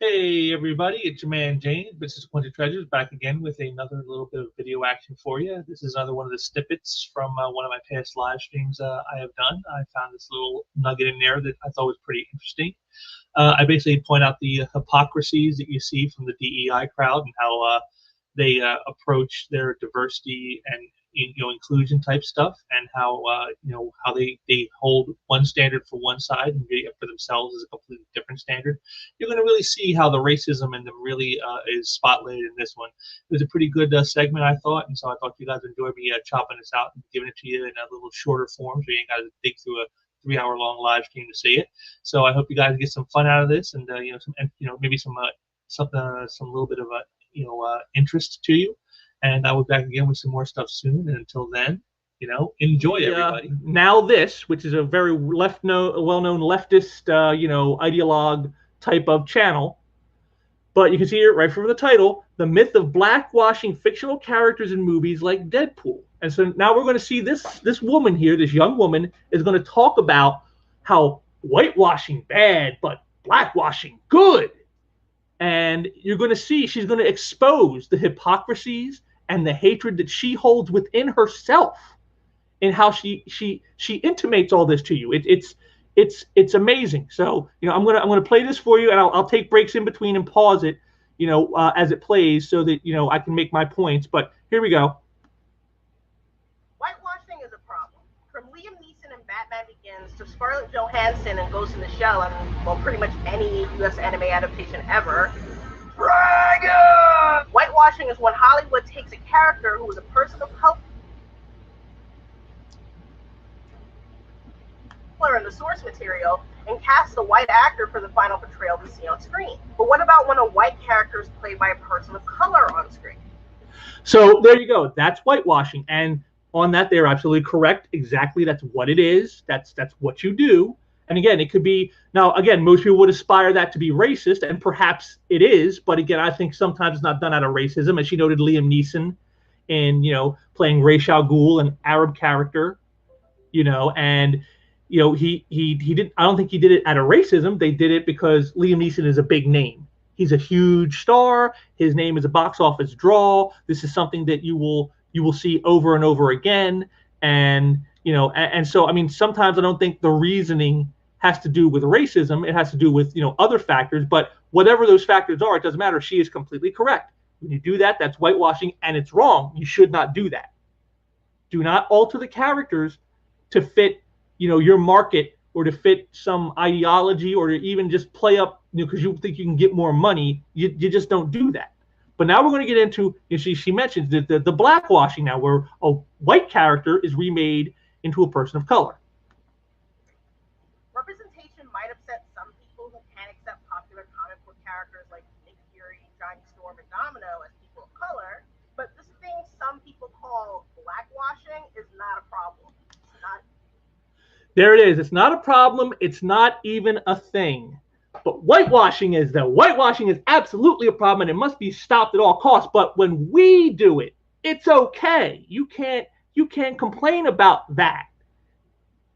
Hey everybody, it's your man James, Business Pointed Treasures, back again with another little bit of video action for you. This is another one of the snippets from one of my past live streams I have done. I found this little nugget in there that I thought was pretty interesting. I basically point out the hypocrisies that you see from the DEI crowd and how they approach their diversity and inclusion type stuff, and how how they hold one standard for one side and for themselves is a completely different standard. You're going to really see how the racism in them really is spotlighted in this one. It was a pretty good segment, I thought, and so I thought you guys enjoyed me chopping this out and giving it to you in a little shorter form, so you ain't got to dig through a 3 hour long live stream to see it. So I hope you guys get some fun out of this, and maybe some some little bit of a interest to you. And I will be back again with some more stuff soon. And until then, enjoy everybody. Now this, which is a very well-known leftist, ideologue type of channel. But you can see it right from the title, the myth of blackwashing fictional characters in movies like Deadpool. And so now we're going to see this woman here, this young woman, is going to talk about how whitewashing bad, but blackwashing good. And you're going to see she's going to expose the hypocrisies and the hatred that she holds within herself, and how she intimates all this to you. It's amazing. So I'm gonna play this for you, and I'll take breaks in between and pause it, as it plays, so that I can make my points. But here we go. Whitewashing is a problem. From Liam Neeson in Batman Begins to Scarlett Johansson in Ghost in the Shell, and well, pretty much any U.S. anime adaptation ever. Dragon! Whitewashing is when Hollywood takes a character who is a person of color in the source material and casts a white actor for the final portrayal we see on screen. But what about when a white character is played by a person of color on screen? So there you go. That's whitewashing. And on that, they're absolutely correct. Exactly. That's what it is. That's what you do. And again, it could be, now again, most people would aspire that to be racist, and perhaps it is, but again, I think sometimes it's not done out of racism. As she noted, Liam Neeson in, playing Ra's al Ghul, an Arab character, and he didn't, I don't think he did it out of racism. They did it because Liam Neeson is a big name. He's a huge star. His name is a box office draw. This is something that you will see over and over again. And and so I mean, sometimes I don't think the reasoning has to do with racism. It has to do with other factors. But whatever those factors are, it doesn't matter. She is completely correct. When you do that, that's whitewashing, and it's wrong. You should not do that. Do not alter the characters to fit your market, or to fit some ideology, or to even just play up because you think you can get more money. You just don't do that. But now we're going to get into, she mentions the blackwashing now, where a white character is remade into a person of color. Representation might upset some people who can't accept popular comic book characters like Nick Fury, Johnny Storm, and Domino as people of color, but this thing some people call blackwashing is not a problem. There it is. It's not a problem. It's not even a thing. But whitewashing is, though. Whitewashing is absolutely a problem, and it must be stopped at all costs. But when we do it, it's okay. You can't complain about that.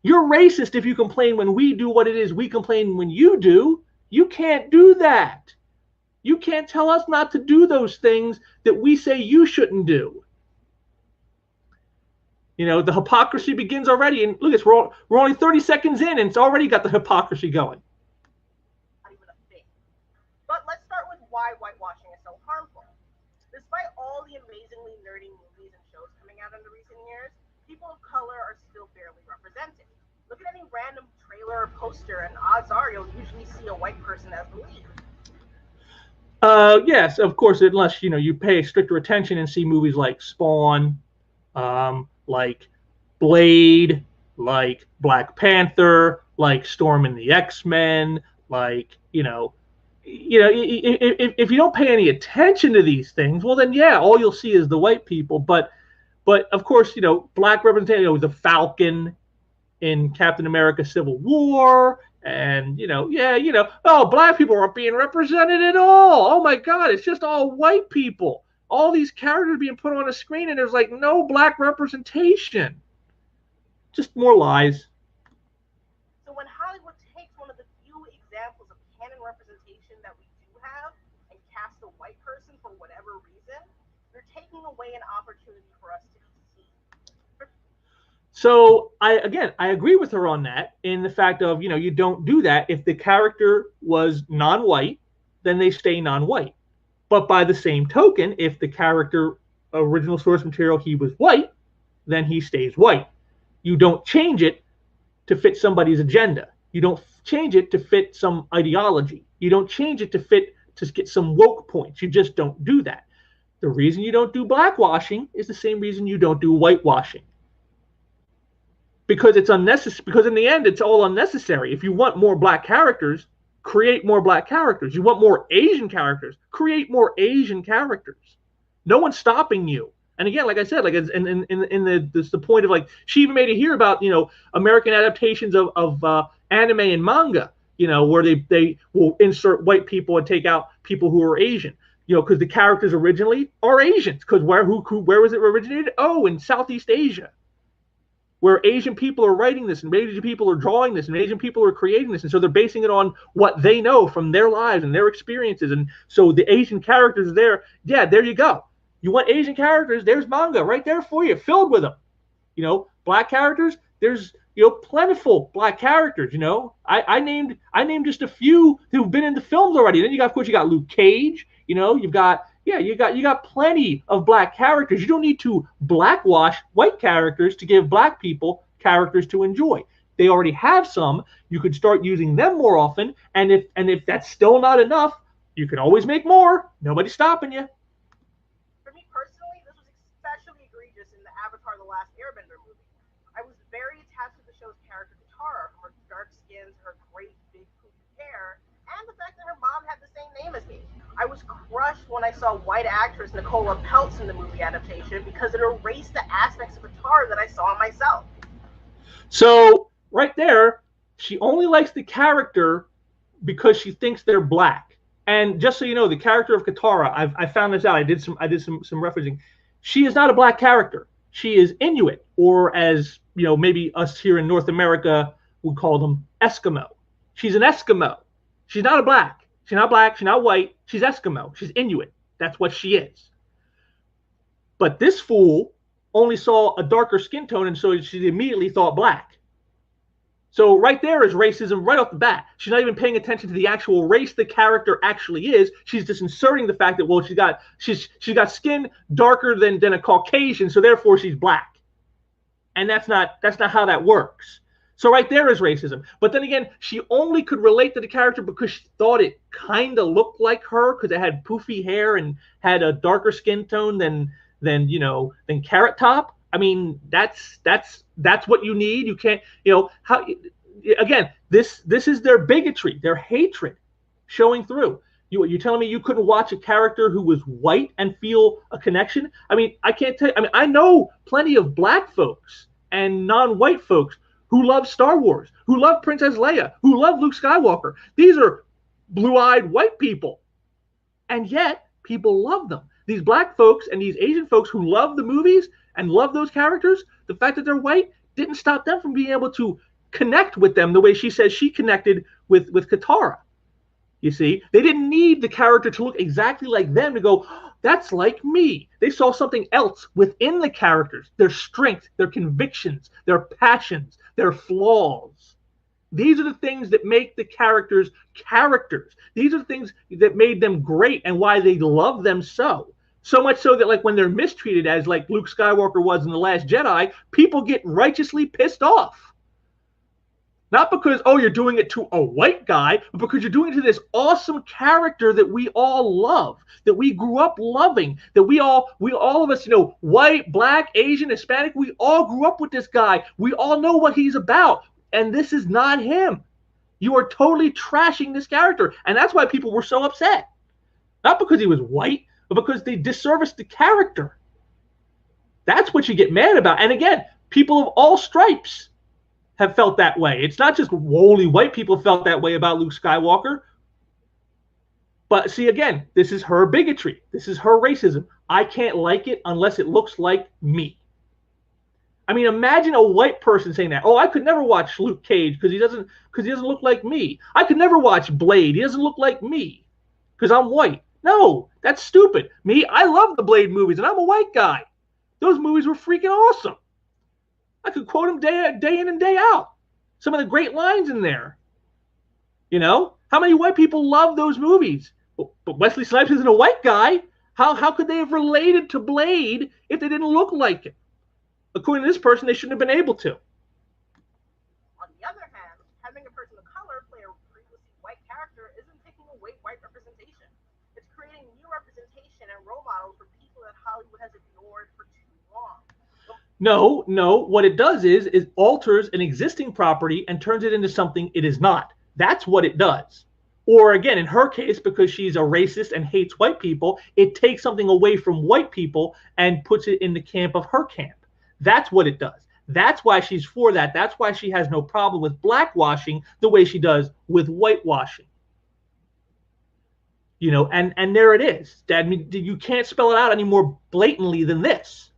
You're racist if you complain when we do what it is we complain when you do. You can't do that. You can't tell us not to do those things that we say you shouldn't do. The hypocrisy begins already. And look, we're only 30 seconds in, and it's already got the hypocrisy going. Not even a thing. But let's start with why whitewashing is so harmful. Despite all the amazingly nerdy movies and shows coming out in the recent years, people of color are still barely represented. Look at any random trailer or poster, and odds are you'll usually see a white person as the lead. Yes, of course, unless you pay stricter attention and see movies like Spawn, like Blade, like Black Panther, like Storm and the X-Men, like if you don't pay any attention to these things, well then yeah, all you'll see is the white people. But of course, black representation, the Falcon in Captain America: Civil War, and oh, black people aren't being represented at all. Oh my God, it's just all white people. All these characters being put on a screen, and there's like no black representation. Just more lies. So when Hollywood takes one of the few examples of canon representation that we do have and cast a white person for whatever reason, you're taking away an opportunity for us to be seen. So I agree with her on that, in the fact of, you don't do that. If the character was non-white, then they stay non-white. But by the same token, if the character original source material, he was white, then he stays white. You don't change it to fit somebody's agenda. You don't change it to fit some ideology. You don't change it to get some woke points. You just don't do that. The reason you don't do blackwashing is the same reason you don't do whitewashing. Because it's unnecessary. Because in the end, it's all unnecessary. If you want more black characters, create more black characters. You want more Asian characters, create more Asian characters. No one's stopping you. And again, like I said, like in the point of, like, she even made it here about, American adaptations of anime and manga, where they will insert white people and take out people who are Asian, because the characters originally are Asians. Because where was it originated? Oh, in Southeast Asia, where Asian people are writing this, and Asian people are drawing this, and Asian people are creating this. And so they're basing it on what they know from their lives and their experiences. And so the Asian characters are there. Yeah, there you go. You want Asian characters, there's manga right there for you, filled with them. Black characters, there's, plentiful black characters. I named just a few who've been in the films already. Then of course, you got Luke Cage. You got plenty of black characters. You don't need to blackwash white characters to give black people characters to enjoy. They already have some. You could start using them more often. And if that's still not enough, you can always make more. Nobody's stopping you. For me personally, this was especially egregious in the Avatar: The Last Airbender movie. I was very attached to the show's character Katara, from her dark skin, her great big poofy hair, and the fact that her mom had the same name as me. I was crushed when I saw white actress Nicola Peltz in the movie adaptation, because it erased the aspects of Katara that I saw in myself. So right there, she only likes the character because she thinks they're black. And just so you know, the character of Katara, I found this out. I did some referencing. She is not a black character. She is Inuit, or as maybe us here in North America would call them, Eskimo. She's an Eskimo. She's not a black. She's not black. She's not white. She's Eskimo. She's Inuit. That's what she is. But this fool only saw a darker skin tone, and so she immediately thought black. So right there is racism right off the bat. She's not even paying attention to the actual race the character actually is. She's just inserting the fact that, well, she's got skin darker than a Caucasian, so therefore she's black. And that's not how that works. So right there is racism. But then again, she only could relate to the character because she thought it kind of looked like her, because it had poofy hair and had a darker skin tone than Carrot Top. I mean, that's what you need. You can't, how, again, this is their bigotry, their hatred showing through. You're telling me you couldn't watch a character who was white and feel a connection? I mean, I can't tell you. I mean, I know plenty of black folks and non-white folks who love Star Wars, who love Princess Leia, who love Luke Skywalker. These are blue-eyed white people. And yet, people love them. These black folks and these Asian folks who love the movies and love those characters, the fact that they're white didn't stop them from being able to connect with them the way she says she connected with Katara. You see, they didn't need the character to look exactly like them to go, oh, that's like me. They saw something else within the characters, their strength, their convictions, their passions, their flaws. These are the things that make the characters characters. These are the things that made them great and why they love them so. So much so that, like, when they're mistreated, as like Luke Skywalker was in The Last Jedi, people get righteously pissed off. Not because, oh, you're doing it to a white guy, but because you're doing it to this awesome character that we all love, that we grew up loving, that we all of us, white, black, Asian, Hispanic, we all grew up with this guy. We all know what he's about. And this is not him. You are totally trashing this character. And that's why people were so upset. Not because he was white, but because they disserviced the character. That's what you get mad about. And again, people of all stripes have felt that way. It's not just only white people felt that way about Luke Skywalker. But see, again, this is her bigotry. This is her racism. I can't like it unless it looks like me. I mean, imagine a white person saying that. Oh, I could never watch Luke Cage because he doesn't look like me. I could never watch Blade. He doesn't look like me. because I'm white. No, that's stupid. Me, I love the Blade movies, and I'm a white guy. Those movies were freaking awesome. I could quote them day in and day out. Some of the great lines in there. You know, how many white people love those movies? But Wesley Snipes isn't a white guy. How could they have related to Blade if they didn't look like him? According to this person, they shouldn't have been able to. On the other hand, having a person of color play a previously white character isn't taking away white representation. It's creating new representation and role models for people that Hollywood has ignored for too long. No. What it does is alters an existing property and turns it into something it is not. That's what it does. Or again, in her case, because she's a racist and hates white people, it takes something away from white people and puts it in the camp of her camp. That's what it does. That's why she's for that. That's why she has no problem with blackwashing the way she does with whitewashing. You know, and there it is. I mean, you can't spell it out any more blatantly than this.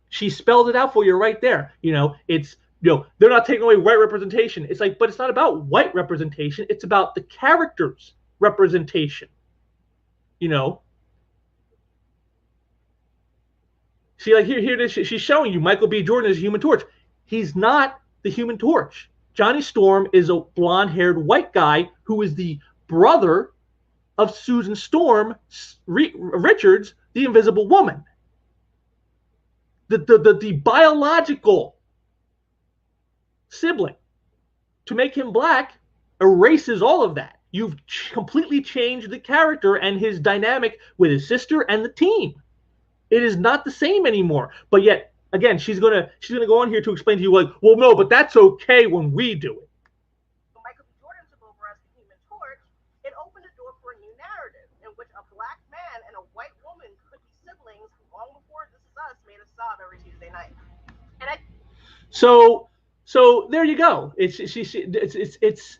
She spelled it out for you right there. You know, it's, you know, they're not taking away white representation. It's like, but it's not about white representation. It's about the character's representation. You know, see, like here it is. She's showing you Michael B. Jordan is a Human Torch. He's not the Human Torch. Johnny Storm is a blonde-haired white guy who is the brother of Susan Storm Richards, the Invisible Woman. The biological sibling. To make him black erases all of that. You've completely changed the character and his dynamic with his sister and the team. It is not the same anymore. But yet, again, she's gonna go on here to explain to you, like, well, no, but that's okay when we do it. When Michael B. Jordan took over as the Human Torch, it opened the door for a new narrative in which a black man and a white woman could be siblings long before This Is Us made a sub every Tuesday night. So there you go. It's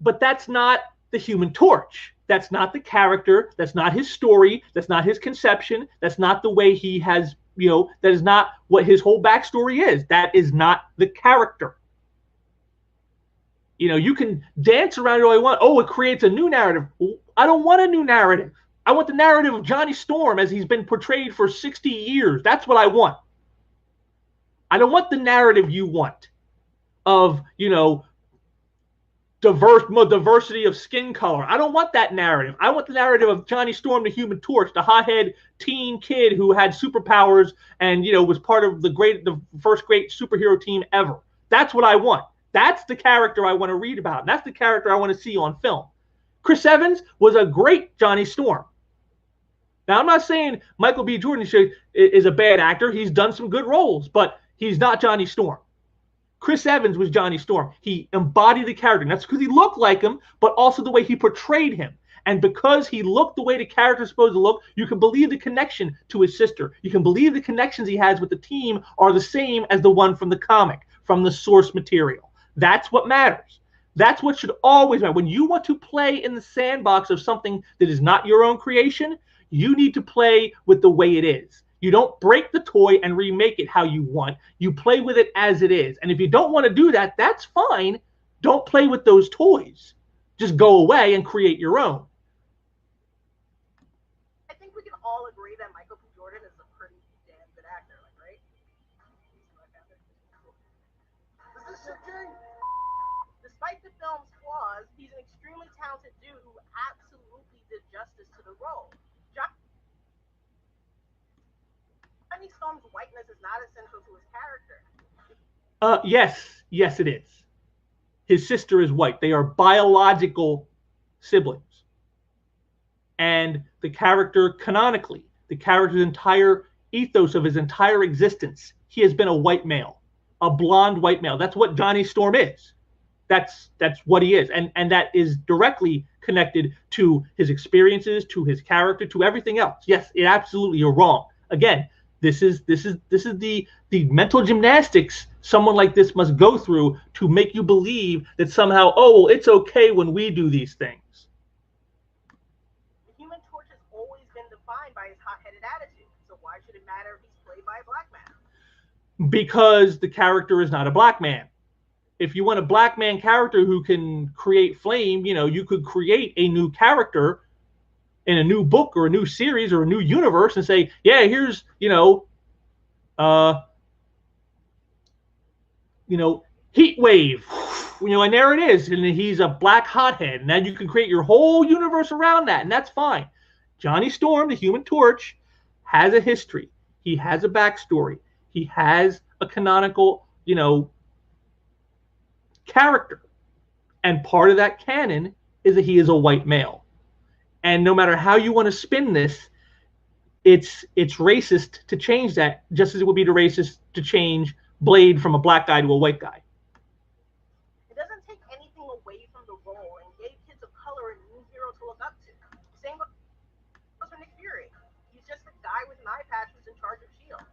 but that's not the Human Torch. That's not the character. That's not his story. That's not his conception. That's not the way he has, you know, that is not what his whole backstory is. That is not the character. You know, you can dance around it all you want. Oh, it creates a new narrative. I don't want a new narrative. I want the narrative of Johnny Storm as he's been portrayed for 60 years. That's what I want. I don't want the narrative you want of, you know, diversity of skin color. I don't want that narrative. I want the narrative of Johnny Storm, the Human Torch, the hothead teen kid who had superpowers and, you know, was part of the first great superhero team ever. That's what I want. That's the character I want to read about. That's the character I want to see on film. Chris Evans was a great Johnny Storm. Now, I'm not saying Michael B. Jordan is a bad actor. He's done some good roles, but he's not Johnny Storm. Chris Evans was Johnny Storm. He embodied the character. And that's because he looked like him, but also the way he portrayed him. And because he looked the way the character is supposed to look, you can believe the connection to his sister. You can believe the connections he has with the team are the same as the one from the comic, from the source material. That's what matters. That's what should always matter. When you want to play in the sandbox of something that is not your own creation, you need to play with the way it is. You don't break the toy and remake it how you want. You play with it as it is. And if you don't want to do that, that's fine. Don't play with those toys. Just go away and create your own. I think we can all agree that Michael B. Jordan is a pretty damn good actor, like, right? Despite the film's flaws, he's an extremely talented dude who absolutely did justice to the role. Johnny Storm's whiteness is not essential to his character. Yes, it is. His sister is white. They are biological siblings. And the character, canonically, the character's entire ethos of his entire existence, he has been a white male, a blonde white male. That's what Johnny Storm is. That's what he is. And that is directly connected to his experiences, to his character, to everything else. Yes, absolutely, you're wrong. Again, this is the mental gymnastics someone like this must go through to make you believe that somehow, oh, well, it's okay when we do these things. The Human Torch has always been defined by his hot-headed attitude, so why should it matter if he's played by a black man? Because the character is not a black man. If you want a black man character who can create flame, you know, you could create a new character in a new book or a new series or a new universe and say, yeah, here's, heat wave, and there it is, and he's a black hothead, and then you can create your whole universe around that, and that's fine. Johnny Storm, the Human Torch, has a history. He has a backstory. He has a canonical, character, and part of that canon is that he is a white male. And no matter how you want to spin this, it's racist to change that, just as it would be racist to change Blade from a black guy to a white guy. It doesn't take anything away from the role and gave kids of color a new hero to look up to. Same goes for Nick Fury. He's just a guy with an eye patch who's in charge of S.H.I.E.L.D.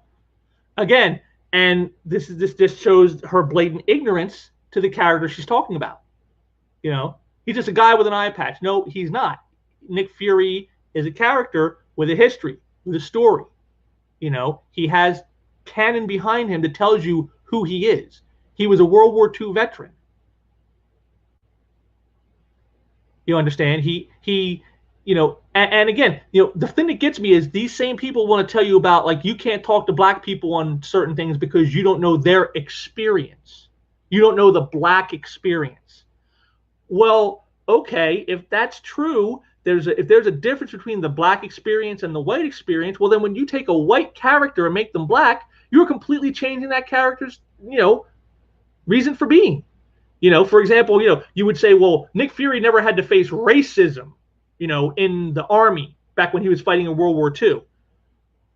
Again, and this just shows her blatant ignorance to the character she's talking about. He's just a guy with an eye patch. No, he's not. Nick Fury is a character with a history, with a story. He has canon behind him that tells you who he is. He was a World War II veteran. You understand? And again, the thing that gets me is these same people want to tell you about, like, you can't talk to black people on certain things because you don't know their experience. You don't know the black experience. Well, okay, if that's true, if there's a difference between the black experience and the white experience, well, then when you take a white character and make them black, you're completely changing that character's, reason for being. For example, you would say, well, Nick Fury never had to face racism, in the army back when he was fighting in World War II.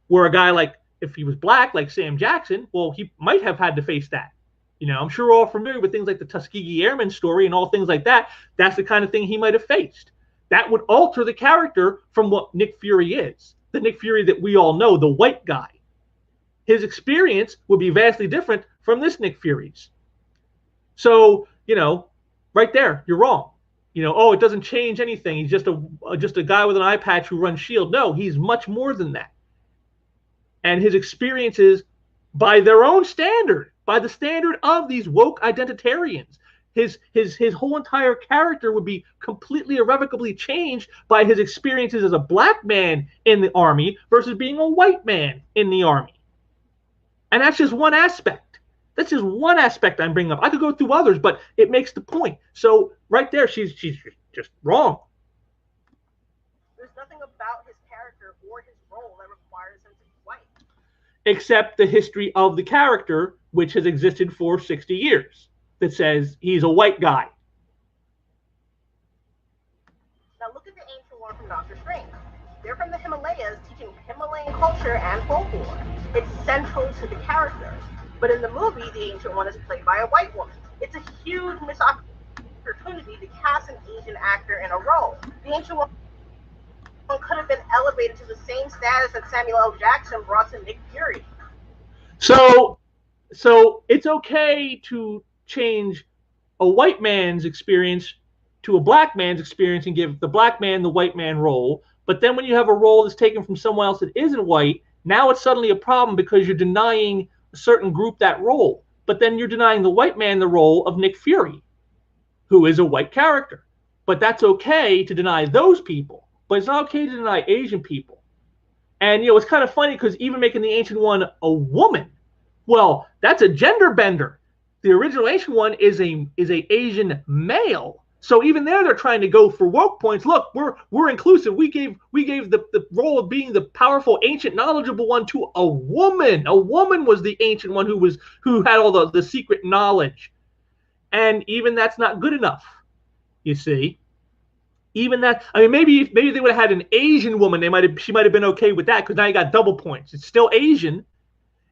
Where a guy like, if he was black, like Sam Jackson, well, he might have had to face that. I'm sure we're all familiar with things like the Tuskegee Airmen story and all things like that. That's the kind of thing he might have faced. That would alter the character from what Nick Fury is. The Nick Fury that we all know, the white guy. His experience would be vastly different from this Nick Fury's. So, right there, you're wrong. It doesn't change anything. He's just a guy with an eye patch who runs S.H.I.E.L.D. No, he's much more than that. And his experiences, by their own standard, by the standard of these woke identitarians, his whole entire character would be completely irrevocably changed by his experiences as a black man in the army versus being a white man in the army. And that's just one aspect. That's just one aspect I'm bringing up. I could go through others, but it makes the point. So right there, she's just wrong. There's nothing about his character or his role that requires him to be white. Except the history of the character, which has existed for 60 years, that says he's a white guy. Now look at the ancient one from Doctor Strange. They're from the Himalayas, teaching Himalayan culture and folklore. It's central to the character. But in the movie, the ancient one is played by a white woman. It's a huge missed opportunity to cast an Asian actor in a role. The ancient one could have been elevated to the same status that Samuel L. Jackson brought to Nick Fury. So it's okay to change a white man's experience to a black man's experience and give the black man the white man role. But then when you have a role that's taken from someone else that isn't white, now it's suddenly a problem because you're denying a certain group that role. But then you're denying the white man the role of Nick Fury, who is a white character. But that's okay to deny those people. But it's not okay to deny Asian people. And, it's kind of funny because even making the Ancient One a woman, well, that's a gender bender. The original Ancient One is a Asian male. So even there, they're trying to go for woke points. Look, we're inclusive. We gave the role of being the powerful, ancient, knowledgeable one to a woman. A woman was the Ancient One who had all the secret knowledge. And even that's not good enough, you see. Even that, maybe they would have had an Asian woman. She might have been okay with that because now you got double points. It's still Asian,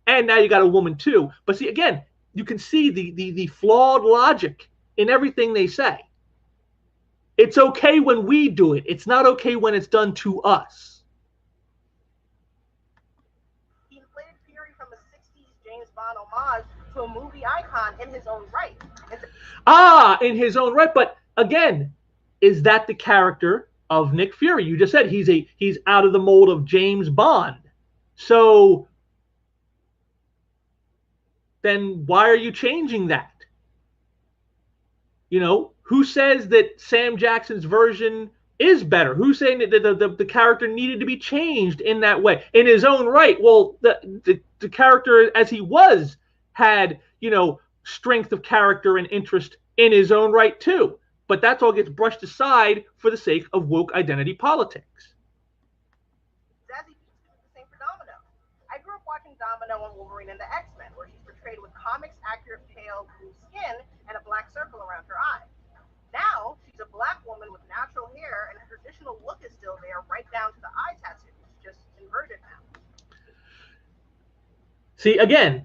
and now you got a woman too. But see, again, you can see the flawed logic in everything they say. It's okay when we do it. It's not okay when it's done to us. He inflated Fury from a 60s James Bond homage to a movie icon in his own right. In his own right. But again, is that the character of Nick Fury? You just said he's out of the mold of James Bond. So then why are you changing that? Who says that Sam Jackson's version is better? Who's saying that the character needed to be changed in that way in his own right? Well, the character as he was had, you know, strength of character and interest in his own right too. But that all gets brushed aside for the sake of woke identity politics. Zazie Beetz did the same for Domino. I grew up watching Domino on Wolverine and the X-Men, where she's portrayed with comics accurate pale blue skin and a black circle around her eye. Now she's a black woman with natural hair, and her traditional look is still there, right down to the eye tattoos, just inverted now. See, again,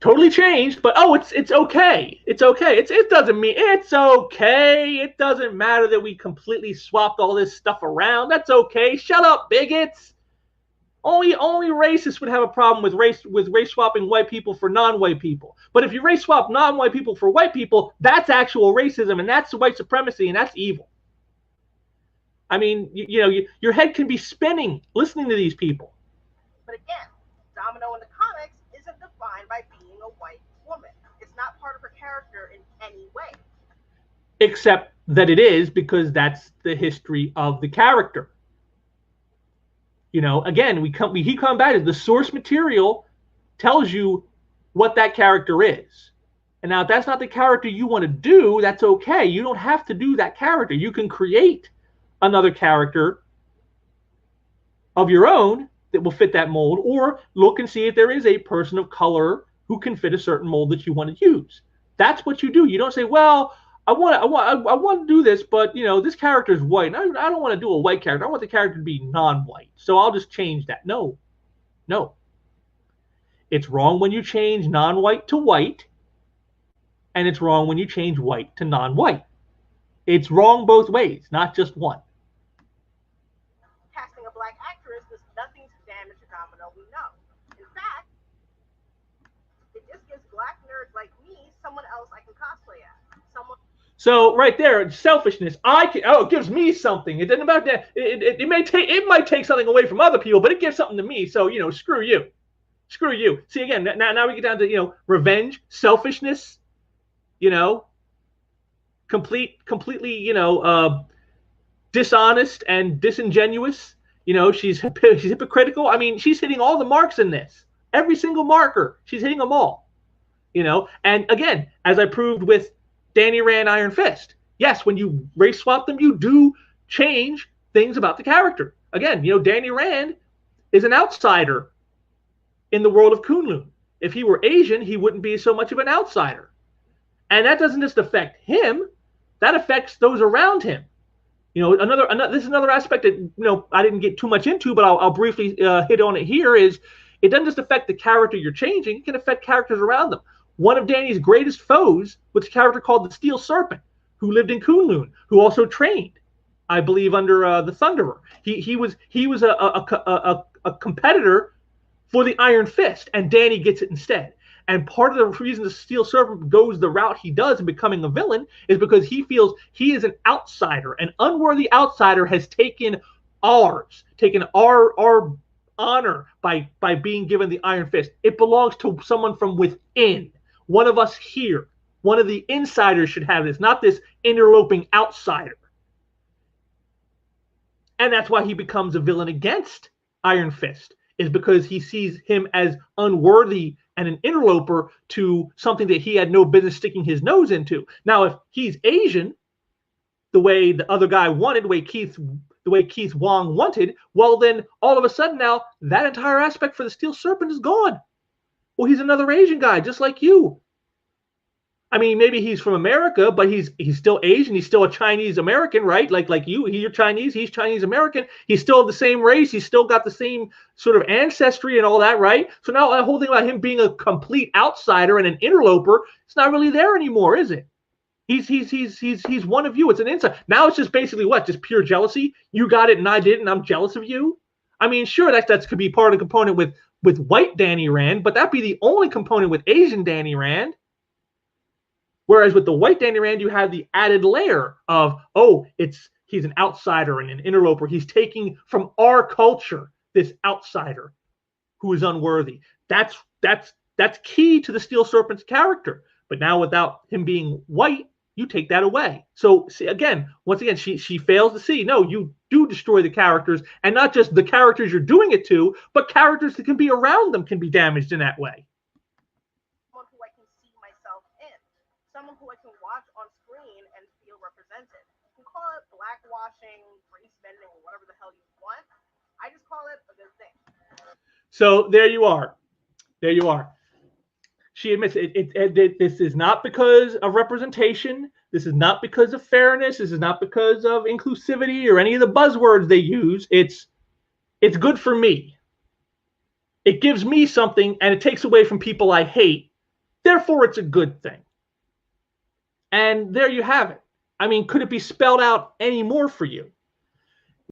totally changed, but oh, it's okay. It's okay. It doesn't mean it's okay. It doesn't matter that we completely swapped all this stuff around. That's okay. Shut up, bigots. Only racists would have a problem with race swapping white people for non-white people. But if you race swap non-white people for white people, that's actual racism, and that's white supremacy, and that's evil. I mean, you know, your head can be spinning listening to these people. But again, Domino in the comics isn't defined by being a white woman. It's not part of her character in any way. Except that it is, because that's the history of the character. You know, again, he come back to the source material tells you what that character is. And now if that's not the character you want to do, that's okay. You don't have to do that character. You can create another character of your own that will fit that mold, or look and see if there is a person of color who can fit a certain mold that you want to use. That's what you do. You don't say, well, I want to do this, but you know, this character is white. And I don't want to do a white character. I want the character to be non-white. So I'll just change that. No. It's wrong when you change non-white to white, and it's wrong when you change white to non-white. It's wrong both ways, not just one. Casting a black actress does nothing to damage the Domino we know. In fact, it just gives black nerds like me someone else I can cosplay as. So right there, selfishness. It gives me something. It doesn't about that. It might take something away from other people, but it gives something to me. So you know, screw you. See again. Now we get down to, you know, revenge, selfishness. You know, completely, you know, dishonest and disingenuous. You know, she's hypocritical. I mean, she's hitting all the marks in this. Every single marker, she's hitting them all. You know, and again, as I proved with Danny Rand Iron Fist. Yes, when you race swap them, you do change things about the character. Again, you know, Danny Rand is an outsider in the world of Kunlun. If he were Asian, he wouldn't be so much of an outsider. And that doesn't just affect him, that affects those around him. You know, this is another aspect that, you know, I didn't get too much into, but I'll briefly hit on it here, is it doesn't just affect the character you're changing, it can affect characters around them. One of Danny's greatest foes was a character called the Steel Serpent, who lived in Kunlun, who also trained, I believe, under the Thunderer. He was a competitor for the Iron Fist, and Danny gets it instead. And part of the reason the Steel Serpent goes the route he does in becoming a villain is because he feels he is an outsider. An unworthy outsider has taken our honor by being given the Iron Fist. It belongs to someone from within. One of us here, one of the insiders should have this, not this interloping outsider. And that's why he becomes a villain against Iron Fist, is because he sees him as unworthy and an interloper to something that he had no business sticking his nose into. Now, if he's Asian, the way the other guy wanted, the way Keith Wong wanted, well, then all of a sudden now that entire aspect for the Steel Serpent is gone. Well, he's another Asian guy, just like you. I mean, maybe he's from America, but he's still Asian. He's still a Chinese American, right? Like you, you're Chinese, he's Chinese American. He's still the same race. He's still got the same sort of ancestry and all that, right? So now the whole thing about him being a complete outsider and an interloper, it's not really there anymore, is it? He's one of you. It's an inside. Now it's just basically what? Just pure jealousy. You got it and I didn't. I'm jealous of you. I mean, sure, that could be part of the component with white Danny Rand, but that'd be the only component with Asian Danny Rand. Whereas with the white Danny Rand, you have the added layer of, he's an outsider and an interloper. He's taking from our culture this outsider who is unworthy. That's key to the Steel Serpent's character. But now without him being white, you take that away. So see, once again, she fails to see, no, you do destroy the characters, and not just the characters you're doing it to, but characters that can be around them can be damaged in that way. Someone who I can see myself in, someone who I can watch on screen and feel represented. You can call it blackwashing, race bending, or whatever the hell you want. I just call it a good thing. So there you are. There you are. She admits this is not because of representation. This is not because of fairness. This is not because of inclusivity or any of the buzzwords they use. It's good for me. It gives me something, and it takes away from people I hate. Therefore, it's a good thing. And there you have it. I mean, could it be spelled out any more for you?